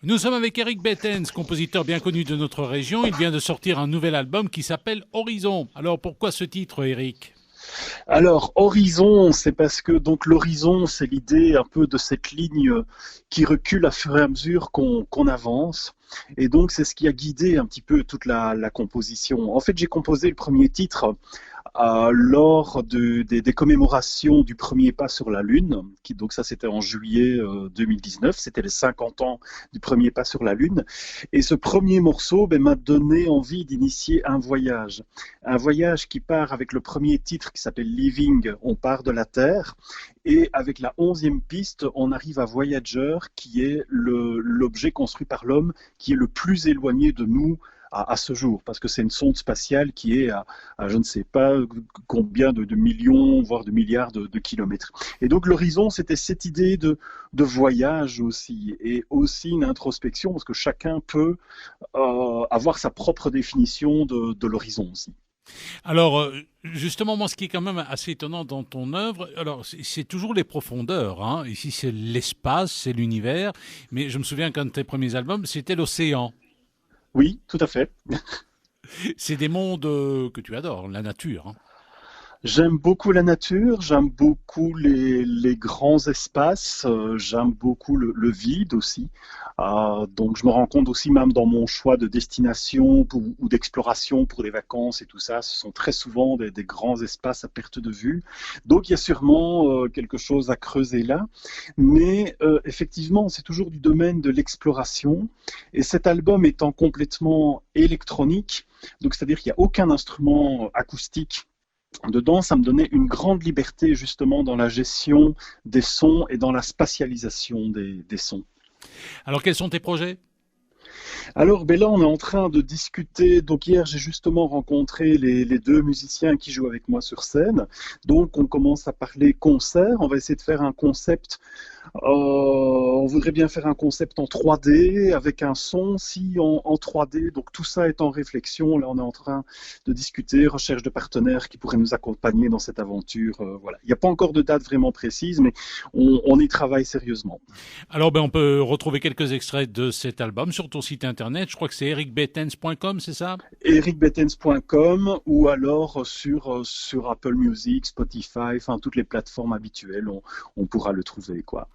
Nous sommes avec Eric Bettens, compositeur bien connu de notre région. Il vient de sortir un nouvel album qui s'appelle Horizon. Alors pourquoi ce titre, Eric? Alors, horizon, c'est parce que donc l'horizon, c'est l'idée un peu de cette ligne qui recule à fur et à mesure qu'on avance. Et donc, c'est ce qui a guidé un petit peu toute la composition. En fait, j'ai composé le premier titre lors des commémorations du premier pas sur la Lune, donc ça c'était en juillet 2019, c'était les 50 ans du premier pas sur la Lune. Et ce premier morceau m'a donné envie d'initier un voyage qui part avec le premier titre qui s'appelle Living, on part de la Terre, et avec la 11e piste, on arrive à Voyager, qui est l'objet construit par l'homme qui est le plus éloigné de nous à ce jour, parce que c'est une sonde spatiale qui est à je ne sais pas combien de millions, voire de milliards de kilomètres. Et donc l'horizon, c'était cette idée de voyage aussi, et aussi une introspection, parce que chacun peut avoir sa propre définition de l'horizon aussi. Alors, justement, moi, ce qui est quand même assez étonnant dans ton œuvre, alors c'est toujours les profondeurs, hein. Ici, c'est l'espace, c'est l'univers. Mais je me souviens qu'un de tes premiers albums, c'était l'océan. Oui, tout à fait. C'est des mondes que tu adores, la nature, hein. J'aime beaucoup la nature, j'aime beaucoup les grands espaces, j'aime beaucoup le vide aussi. Donc je me rends compte aussi même dans mon choix de destination ou d'exploration pour des vacances et tout ça, ce sont très souvent des grands espaces à perte de vue. Donc il y a sûrement quelque chose à creuser là. Mais effectivement, c'est toujours du domaine de l'exploration. Et cet album étant complètement électronique, donc c'est-à-dire qu'il n'y a aucun instrument acoustique dedans, ça me donnait une grande liberté justement dans la gestion des sons et dans la spatialisation des sons. Alors, quels sont tes projets? Alors là, on est en train de discuter. Donc hier, j'ai justement rencontré les deux musiciens qui jouent avec moi sur scène. Donc on commence à parler concert. On va essayer de faire un concept. On voudrait bien faire un concept en 3D avec un son si en 3D. Donc tout ça est en réflexion. Là, on est en train de discuter, recherche de partenaires qui pourraient nous accompagner dans cette aventure. Voilà. Il n'y a pas encore de date vraiment précise, mais on y travaille sérieusement. Alors, on peut retrouver quelques extraits de cet album sur ton site internet. Je crois que c'est ericbettens.com, c'est ça? ericbettens.com ou alors sur Apple Music, Spotify, enfin toutes les plateformes habituelles, on pourra le trouver, quoi.